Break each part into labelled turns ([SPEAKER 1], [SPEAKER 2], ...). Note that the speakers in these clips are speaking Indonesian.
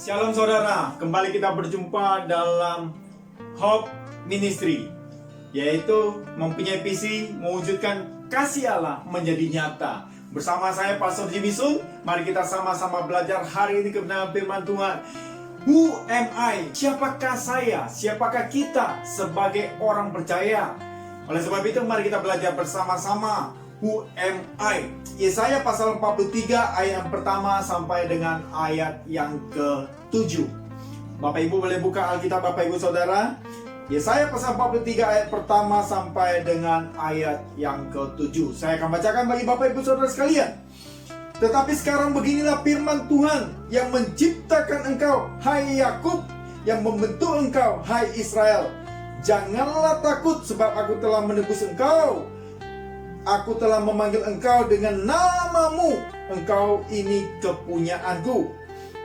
[SPEAKER 1] Shalom saudara, kembali kita berjumpa dalam Hope Ministry, yaitu mempunyai visi mewujudkan kasih Allah menjadi nyata. Bersama saya Pastor Jimmy Sun, mari kita sama-sama belajar hari ini kebenaran firman Tuhan. Who am I? Siapakah saya? Siapakah kita sebagai orang percaya? Oleh sebab itu mari kita belajar bersama-sama. Who am I? Yesaya pasal 43 ayat yang pertama sampai dengan ayat yang ke-7. Bapak Ibu boleh buka Alkitab Bapak Ibu Saudara. Yesaya pasal 43 ayat pertama sampai dengan ayat yang ke-7. Saya akan bacakan bagi Bapak Ibu Saudara sekalian. Tetapi sekarang beginilah firman Tuhan yang menciptakan engkau, hai Yakub, yang membentuk engkau, hai Israel. Janganlah takut, sebab aku telah menebus engkau. Aku telah memanggil engkau dengan namamu. Engkau ini kepunyaanku.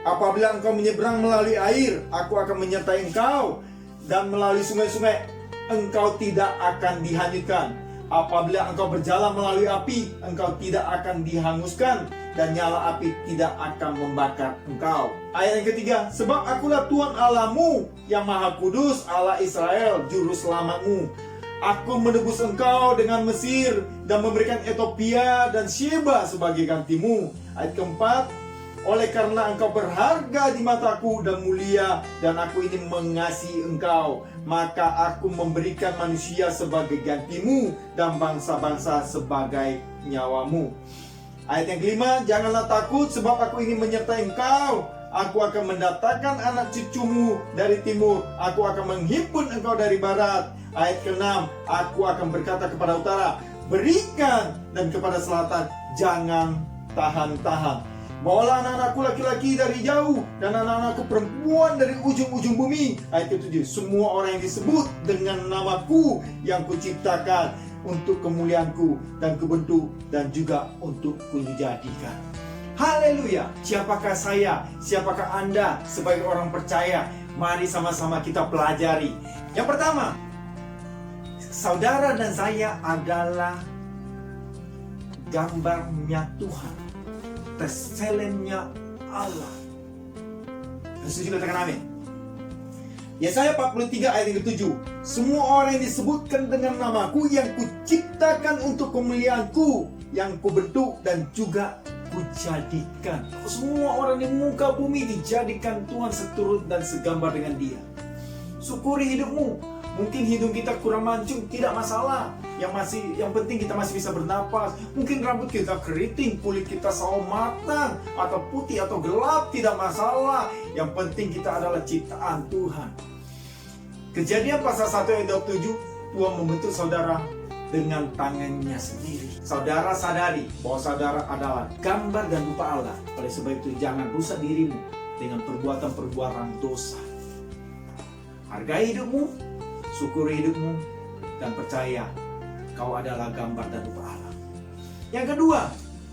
[SPEAKER 1] Apabila engkau menyeberang melalui air, aku akan menyertai engkau. Dan melalui sungai-sungai, engkau tidak akan dihanyutkan. Apabila engkau berjalan melalui api, engkau tidak akan dihanguskan. Dan nyala api tidak akan membakar engkau. Ayat yang ketiga, sebab akulah Tuhan Allahmu, yang Maha Kudus, Allah Israel, Juru Selamatmu. Aku menebus engkau dengan Mesir dan memberikan Ethiopia dan Sheba sebagai gantimu. Ayat keempat, oleh karena engkau berharga di mataku dan mulia, dan aku ini mengasihi engkau, maka aku memberikan manusia sebagai gantimu dan bangsa-bangsa sebagai nyawamu. Ayat yang kelima, janganlah takut, sebab aku ini menyertai engkau. Aku akan mendatangkan anak cucumu dari timur. Aku akan menghimpun engkau dari barat. Ayat ke-6, aku akan berkata kepada utara, berikan, dan kepada selatan, jangan tahan-tahan. Bawalah anak-anakku laki-laki dari jauh, dan anak-anakku perempuan dari ujung-ujung bumi. Ayat ke-7, semua orang yang disebut dengan namaku yang kuciptakan untuk kemuliaanku dan kubentuk dan juga untuk kujadikan. Haleluya. Siapakah saya? Siapakah Anda sebagai orang percaya? Mari sama-sama kita pelajari. Yang pertama, saudara dan saya adalah gambarnya Tuhan, teselemnya Allah. Yesus juga katakan amin. Yesaya 43 ayat yang ke-7, semua orang yang disebutkan dengan namaku yang kuciptakan untuk kemuliaanku, yang kubentuk dan juga kujadikan. Semua orang di muka bumi dijadikan Tuhan seturut dan segambar dengan Dia. Syukuri hidupmu. Mungkin hidung kita kurang mancung, tidak masalah. Yang penting kita masih bisa bernapas. Mungkin rambut kita keriting, kulit kita sawo matang, atau putih atau gelap, tidak masalah. Yang penting kita adalah ciptaan Tuhan. Kejadian pasal 1 ayat 27, Tuhan membentuk saudara dengan tangannya sendiri. Saudara sadari bahwa saudara adalah gambar dan rupa Allah. Oleh sebab itu jangan rusak dirimu dengan perbuatan-perbuatan dosa. Hargai hidupmu, syukuri hidupmu, dan percaya kau adalah gambar dan rupa Allah. Yang kedua,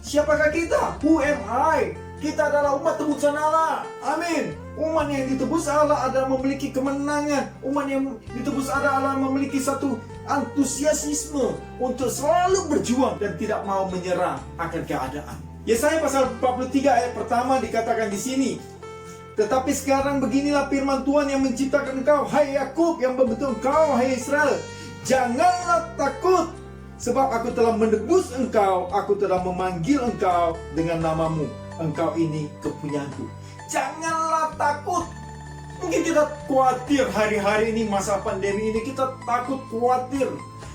[SPEAKER 1] siapakah kita? Who am I? Kita adalah umat tebusan Allah. Amin. Umat yang ditebus Allah adalah memiliki kemenangan. Umat yang ditebus Allah adalah memiliki satu antusiasme untuk selalu berjuang dan tidak mau menyerah akan keadaan. Yesaya pasal 43 ayat pertama dikatakan di sini, tetapi sekarang beginilah firman Tuhan yang menciptakan engkau, hai Yakub, yang membentuk engkau, hai Israel. Janganlah takut, sebab aku telah menebus engkau, aku telah memanggil engkau dengan namamu. Engkau ini kepunyaanku. Janganlah takut. Mungkin kita khawatir hari-hari ini, masa pandemi ini, kita takut, khawatir.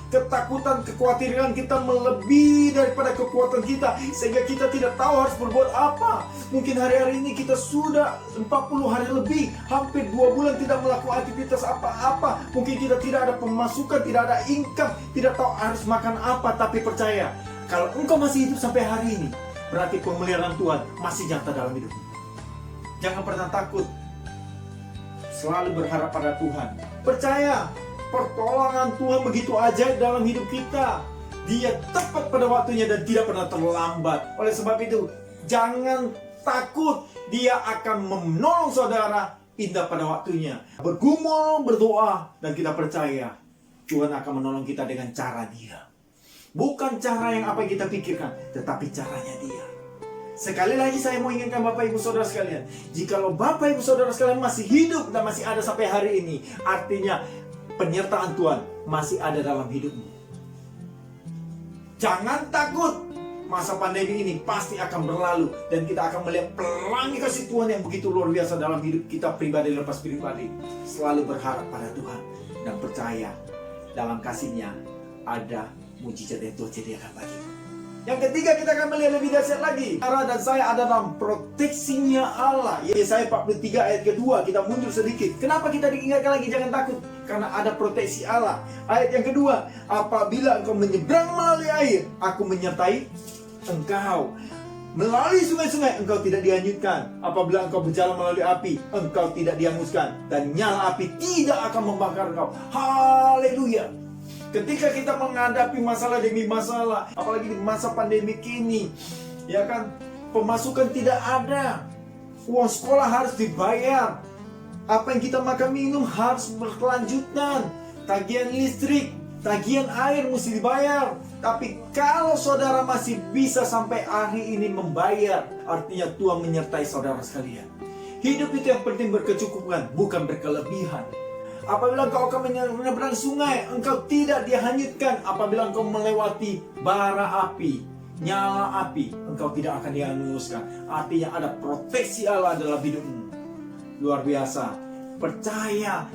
[SPEAKER 1] Ketakutan, kekhawatiran kita melebihi daripada kekuatan kita, sehingga kita tidak tahu harus berbuat apa. Mungkin hari-hari ini kita sudah 40 hari lebih, hampir 2 bulan tidak melakukan aktivitas apa-apa. Mungkin kita tidak ada pemasukan, tidak ada income, tidak tahu harus makan apa. Tapi percaya, kalau engkau masih hidup sampai hari ini, berarti pemeliharaan Tuhan masih nyata dalam hidupmu. Jangan pernah takut. Selalu berharap pada Tuhan. Percaya, pertolongan Tuhan begitu ajaib dalam hidup kita. Dia tepat pada waktunya dan tidak pernah terlambat. Oleh sebab itu, jangan takut. Dia akan menolong saudara indah pada waktunya. Bergumul, berdoa, dan kita percaya Tuhan akan menolong kita dengan cara Dia. Bukan cara yang apa yang kita pikirkan, tetapi caranya Dia. Sekali lagi saya mau ingatkan Bapak Ibu Saudara sekalian, jikalau Bapak Ibu Saudara sekalian masih hidup dan masih ada sampai hari ini, artinya penyertaan Tuhan masih ada dalam hidupmu. Jangan takut, masa pandemi ini pasti akan berlalu dan kita akan melihat pelangi kasih Tuhan yang begitu luar biasa dalam hidup kita pribadi lepas pribadi. Selalu berharap pada Tuhan dan percaya dalam kasih-Nya ada mujizat yang Tuhan sediakan bagimu. Yang ketiga, kita akan melihat lebih dahsyat lagi. Sarah dan saya ada dalam proteksinya Allah. Yesaya 43 ayat kedua, kita mundur sedikit. Kenapa kita diingatkan lagi jangan takut? Karena ada proteksi Allah. Ayat yang kedua, apabila engkau menyeberang melalui air, aku menyertai engkau. Melalui sungai-sungai engkau tidak dihanyutkan. Apabila engkau berjalan melalui api, engkau tidak dihanguskan. Dan nyala api tidak akan membakar engkau. Haleluya. Ketika kita menghadapi masalah demi masalah, apalagi di masa pandemi ini, ya kan, pemasukan tidak ada, uang sekolah harus dibayar, apa yang kita makan minum harus berkelanjutan, tagihan listrik, tagihan air mesti dibayar. Tapi kalau saudara masih bisa sampai hari ini membayar, artinya Tuhan menyertai saudara sekalian. Hidup itu yang penting berkecukupan, bukan berkelebihan. Apabila engkau akan menyeberang sungai, engkau tidak dihanyutkan. Apabila engkau melewati bara api, nyala api, engkau tidak akan dihanguskan. Artinya ada proteksi Allah dalam hidupmu. Luar biasa. Percaya,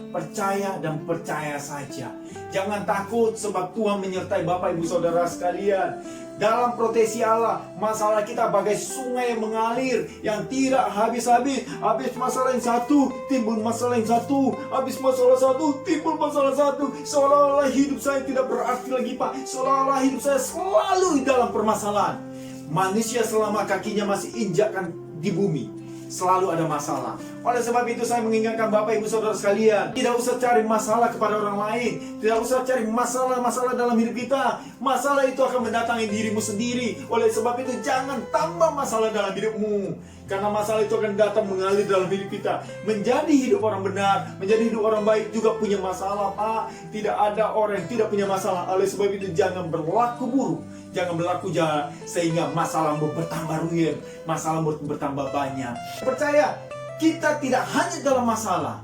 [SPEAKER 1] dan percaya saja. Jangan takut sebab Tuhan menyertai Bapak Ibu Saudara sekalian. Dalam proteksi Allah, masalah kita bagai sungai yang mengalir, yang tidak habis-habis. Habis masalah yang satu, timbul masalah yang satu. Habis masalah satu, timbul masalah satu. Seolah-olah hidup saya tidak berarti lagi, Pak. Seolah-olah hidup saya selalu dalam permasalahan. Manusia selama kakinya masih injakkan di bumi, selalu ada masalah. Oleh sebab itu saya mengingatkan Bapak Ibu Saudara sekalian, tidak usah cari masalah kepada orang lain. Tidak usah cari masalah-masalah dalam hidup kita. Masalah itu akan mendatangi dirimu sendiri. Oleh sebab itu jangan tambah masalah dalam hidupmu. Karena masalah itu akan datang mengalir dalam hidup kita. Menjadi hidup orang benar, menjadi hidup orang baik juga punya masalah, Pak. Tidak ada orang yang tidak punya masalah. Oleh sebab itu jangan berlaku buruk, jangan berlaku jahat, sehingga masalahmu bertambah runyam, masalahmu bertambah banyak. Percaya, kita tidak hanya dalam masalah.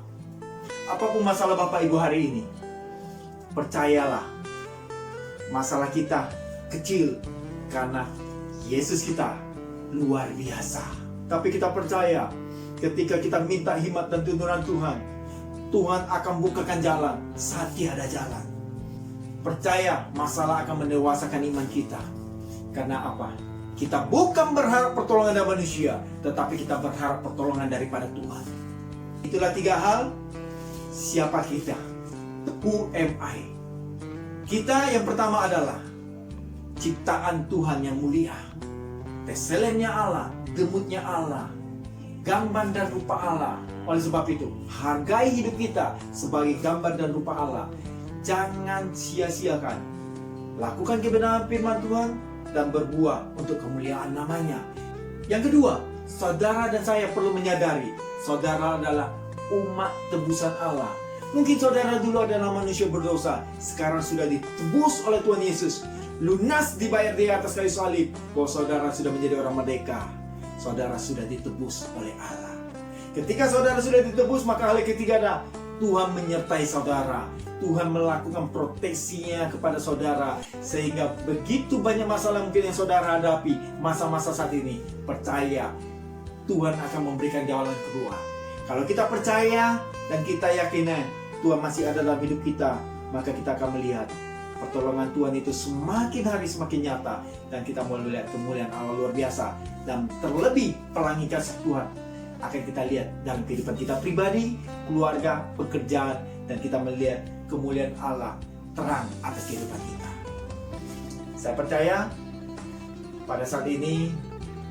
[SPEAKER 1] Apapun masalah Bapak Ibu hari ini, percayalah, masalah kita kecil karena Yesus kita luar biasa. Tapi kita percaya, ketika kita minta hikmat dan tuntunan Tuhan, Tuhan akan bukakan jalan saat tiada jalan. Percaya, masalah akan mendewasakan iman kita. Karena apa? Kita bukan berharap pertolongan dari manusia, tetapi kita berharap pertolongan daripada Tuhan. Itulah 3 hal. Siapa kita? Who am I? Kita yang pertama adalah ciptaan Tuhan yang mulia, teselennya Allah, demutnya Allah, gambar dan rupa Allah. Oleh sebab itu, hargai hidup kita sebagai gambar dan rupa Allah. Jangan sia-siakan. Lakukan kebenaran firman Tuhan dan berbuah untuk kemuliaan namanya. Yang kedua, saudara dan saya perlu menyadari, saudara adalah umat tebusan Allah. Mungkin saudara dulu adalah manusia berdosa, sekarang sudah ditebus oleh Tuhan Yesus, lunas dibayar di atas kayu salib, bahwa saudara sudah menjadi orang merdeka. Saudara sudah ditebus oleh Allah. Ketika saudara sudah ditebus, maka hal ketiga adalah Tuhan menyertai saudara. Tuhan melakukan proteksinya kepada saudara, sehingga begitu banyak masalah mungkin yang saudara hadapi masa-masa saat ini, percaya Tuhan akan memberikan jalan keluar. Kalau kita percaya dan kita yakin Tuhan masih ada dalam hidup kita, maka kita akan melihat pertolongan Tuhan itu semakin hari semakin nyata, dan kita mulai melihat kemuliaan Allah luar biasa. Dan terlebih pelangi kasih Tuhan akan kita lihat dalam kehidupan kita pribadi, keluarga, pekerjaan, dan kita melihat kemuliaan Allah terang atas kehidupan kita. Saya percaya pada saat ini,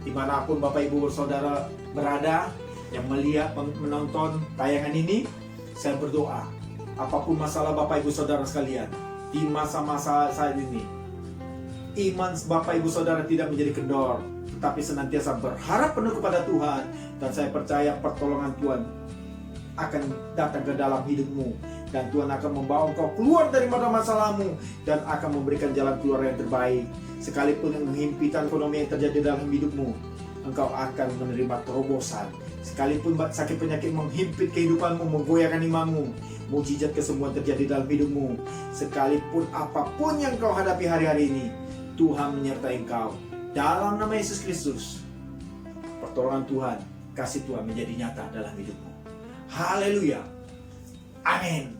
[SPEAKER 1] dimanapun Bapak Ibu Saudara berada yang melihat, menonton tayangan ini, saya berdoa, apapun masalah Bapak Ibu Saudara sekalian di masa-masa saat ini, iman Bapak Ibu Saudara tidak menjadi kendor, tetapi senantiasa berharap penuh kepada Tuhan. Dan saya percaya pertolongan Tuhan akan datang ke dalam hidupmu, dan Tuhan akan membawa engkau keluar dari masalahmu dan akan memberikan jalan keluar yang terbaik. Sekalipun himpitan ekonomi yang terjadi dalam hidupmu, engkau akan menerima terobosan. Sekalipun sakit penyakit menghimpit kehidupanmu, menggoyahkan imanmu, mujizat kesembuhan terjadi dalam hidupmu. Sekalipun apapun yang kau hadapi hari-hari ini, Tuhan menyertai engkau. Dalam nama Yesus Kristus, pertolongan Tuhan, kasih Tuhan menjadi nyata dalam hidupmu. Haleluya. Amin.